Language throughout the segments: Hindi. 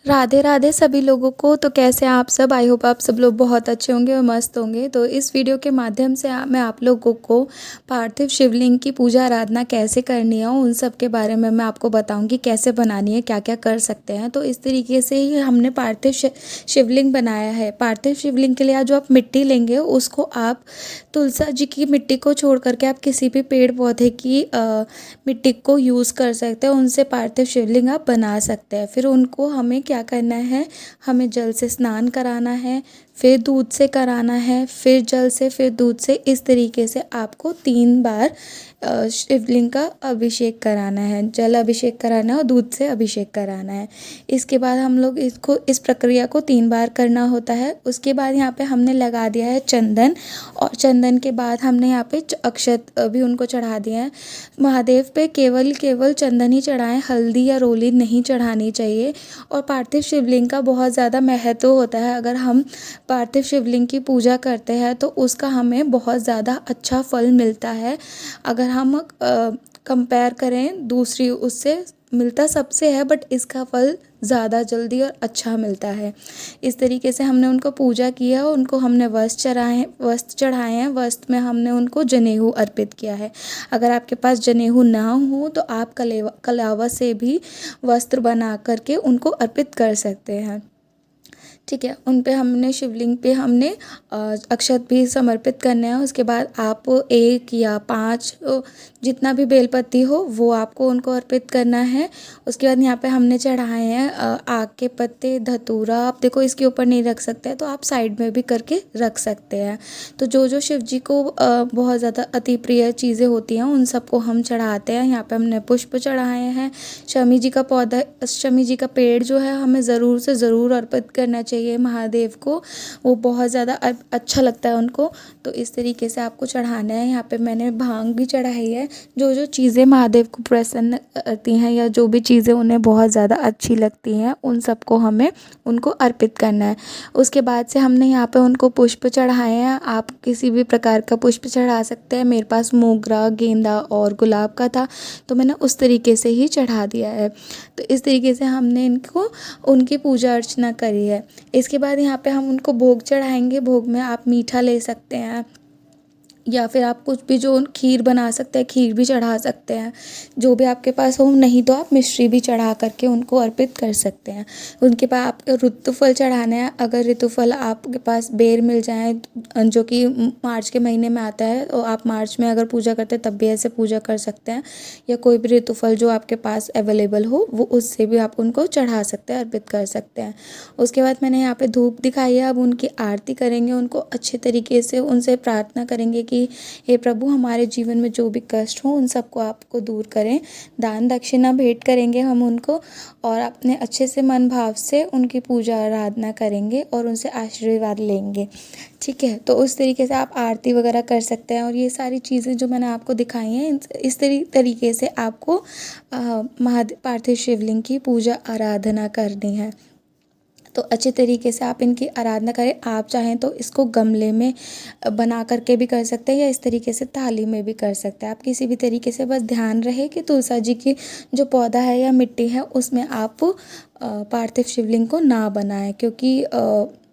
राधे राधे सभी लोगों को। तो कैसे हैं आप सब? आई होप आप सब लोग बहुत अच्छे होंगे और मस्त होंगे। तो इस वीडियो के माध्यम से मैं आप लोगों को पार्थिव शिवलिंग की पूजा आराधना कैसे करनी है उन सब के बारे में मैं आपको बताऊंगी, कैसे बनानी है, क्या क्या कर सकते हैं। तो इस तरीके से ही हमने पार्थिव शिवलिंग बनाया है। पार्थिव शिवलिंग के लिए जो आप मिट्टी लेंगे उसको आप तुलसा जी की मिट्टी को छोड़ करके आप किसी भी पेड़ पौधे की मिट्टी को यूज़ कर सकते हैं, उनसे पार्थिव शिवलिंग आप बना सकते हैं। फिर उनको हमें क्या करना है, हमें जल से स्नान कराना है, फिर दूध से कराना है, फिर जल से, फिर दूध से। इस तरीके से आपको 3 बार शिवलिंग का अभिषेक कराना है, जल अभिषेक कराना है और दूध से अभिषेक कराना है। इसके बाद हम लोग इसको इस प्रक्रिया को 3 बार करना होता है। उसके बाद यहाँ पे हमने लगा दिया है चंदन, और चंदन के बाद हमने यहाँ पे अक्षत भी उनको चढ़ा दिया है। महादेव पे केवल केवल चंदन ही चढ़ाएं, हल्दी या रोली नहीं चढ़ानी चाहिए। और पार्थिव शिवलिंग का बहुत ज़्यादा महत्व होता है। अगर हम पार्थिव शिवलिंग की पूजा करते हैं तो उसका हमें बहुत ज़्यादा अच्छा फल मिलता है। अगर हम कंपेयर करें दूसरी, उससे मिलता सबसे है, बट इसका फल ज़्यादा जल्दी और अच्छा मिलता है। इस तरीके से हमने उनको पूजा किया, उनको हमने वस्त्र चढ़ाए हैं। वस्त्र में हमने उनको जनेऊ अर्पित किया है। अगर आपके पास जनेऊ ना हो तो आप कलावा से भी वस्त्र बना करके उनको अर्पित कर सकते हैं। ठीक है, उन पे हमने शिवलिंग पे हमने अक्षत भी समर्पित करने हैं। उसके बाद आप 1 या 5 जितना भी बेलपत्ती हो वो आपको उनको अर्पित करना है। उसके बाद यहाँ पे हमने चढ़ाए हैं आग के पत्ते, धतूरा। आप देखो इसके ऊपर नहीं रख सकते तो आप साइड में भी करके रख सकते हैं। तो जो जो शिव जी को बहुत ज़्यादा अति प्रिय चीज़ें होती हैं उन सबको हम चढ़ाते हैं। यहाँ पे हमने पुष्प चढ़ाए हैं। शमी जी का पौधा, शमी जी का पेड़ जो है हमें ज़रूर से ज़रूर अर्पित करना चाहिए महादेव को, वो बहुत ज़्यादा अच्छा लगता है उनको। तो इस तरीके से आपको चढ़ाना है। यहाँ पे मैंने भांग भी चढ़ाई है। जो जो चीज़ें महादेव को प्रसन्न करती हैं या जो भी चीज़ें उन्हें बहुत ज़्यादा अच्छी लगती हैं उन सबको हमें उनको अर्पित करना है। उसके बाद से हमने यहाँ पे उनको पुष्प चढ़ाए हैं। आप किसी भी प्रकार का पुष्प चढ़ा सकते हैं। मेरे पास मोगरा, गेंदा और गुलाब का था तो मैंने उस तरीके से ही चढ़ा दिया है। तो इस तरीके से हमने इनको उनकी पूजा अर्चना करी है। इसके बाद यहाँ पे हम उनको भोग चढ़ाएंगे। भोग में आप मीठा ले सकते हैं या फिर आप कुछ भी, जो खीर बना सकते हैं, खीर भी चढ़ा सकते हैं, जो भी आपके पास हो। नहीं तो आप मिश्री भी चढ़ा करके उनको अर्पित कर सकते हैं। उनके पास आप ऋतुफल चढ़ाना है। अगर ऋतुफल आपके पास बेर मिल जाए जो कि मार्च के महीने में आता है, तो आप मार्च में अगर पूजा करते हैं तब भी ऐसे पूजा कर सकते हैं। या कोई भी ऋतुफल जो आपके पास अवेलेबल हो वो, उससे भी आप उनको चढ़ा सकते हैं, अर्पित कर सकते हैं। उसके बाद मैंने यहाँ पे धूप दिखाई है। अब उनकी आरती करेंगे, उनको अच्छे तरीके से उनसे प्रार्थना करेंगे कि हे प्रभु, हमारे जीवन में जो भी कष्ट हो उन सबको आपको दूर करें। दान दक्षिणा भेंट करेंगे हम उनको, और अपने अच्छे से मन भाव से उनकी पूजा आराधना करेंगे और उनसे आशीर्वाद लेंगे। ठीक है, तो उस तरीके से आप आरती वगैरह कर सकते हैं। और ये सारी चीज़ें जो मैंने आपको दिखाई हैं, इस तरीके से आपको महादेव पार्थिव शिवलिंग की पूजा आराधना करनी है। तो अच्छे तरीके से आप इनकी आराधना करें। आप चाहें तो इसको गमले में बना करके भी कर सकते हैं या इस तरीके से थाली में भी कर सकते हैं। आप किसी भी तरीके से, बस ध्यान रहे कि तुलसा जी की जो पौधा है या मिट्टी है उसमें आप पार्थिव शिवलिंग को ना बनाएं, क्योंकि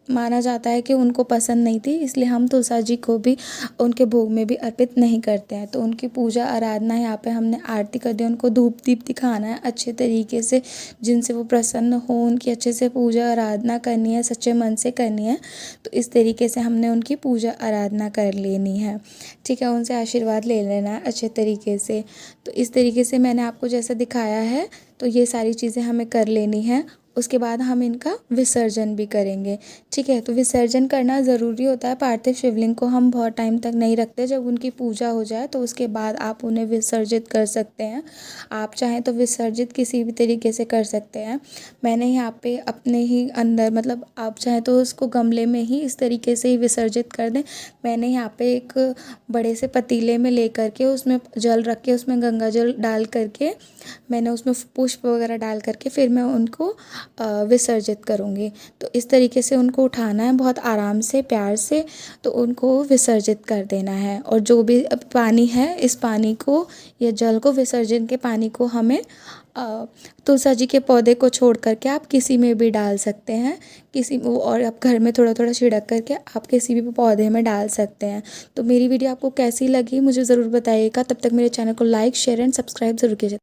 माना जाता है कि उनको पसंद नहीं थी, इसलिए हम तुलसा जी को भी उनके भोग में भी अर्पित नहीं करते हैं। तो उनकी पूजा आराधना यहाँ पे हमने आरती कर दी, उनको धूप दीप दिखाना है अच्छे तरीके से, जिनसे वो प्रसन्न हो। उनकी अच्छे से पूजा आराधना करनी है, सच्चे मन से करनी है। तो इस तरीके से हमने उनकी पूजा आराधना कर लेनी है। ठीक है, उनसे आशीर्वाद ले लेना है अच्छे तरीके से। तो इस तरीके से मैंने आपको जैसा दिखाया है, तो ये सारी चीज़ें हमें कर लेनी है। उसके बाद हम इनका विसर्जन भी करेंगे। ठीक है, तो विसर्जन करना ज़रूरी होता है। पार्थिव शिवलिंग को हम बहुत टाइम तक नहीं रखते। जब उनकी पूजा हो जाए तो उसके बाद आप उन्हें विसर्जित कर सकते हैं। आप चाहें तो विसर्जित किसी भी तरीके से कर सकते हैं। मैंने यहाँ पे अपने ही अंदर, मतलब आप चाहें तो उसको गमले में ही इस तरीके से ही विसर्जित कर दें। मैंने यहाँ पे एक बड़े से पतीले में ले करके उसमें जल रख के, उसमें गंगा जल डाल करके, मैंने उसमें पुष्प वगैरह डाल करके फिर मैं उनको विसर्जित करूँगी। तो इस तरीके से उनको उठाना है बहुत आराम से, प्यार से, तो उनको विसर्जित कर देना है। और जो भी पानी है, इस पानी को या जल को, विसर्जन के पानी को हमें तुलसा जी के पौधे को छोड़ कर के आप किसी में भी डाल सकते हैं, किसी वो, और आप घर में थोड़ा थोड़ा छिड़क करके आप किसी भी पौधे में डाल सकते हैं। तो मेरी वीडियो आपको कैसी लगी मुझे ज़रूर बताइएगा। तब तक मेरे चैनल को लाइक शेयर एंड सब्सक्राइब ज़रूर कीजिए।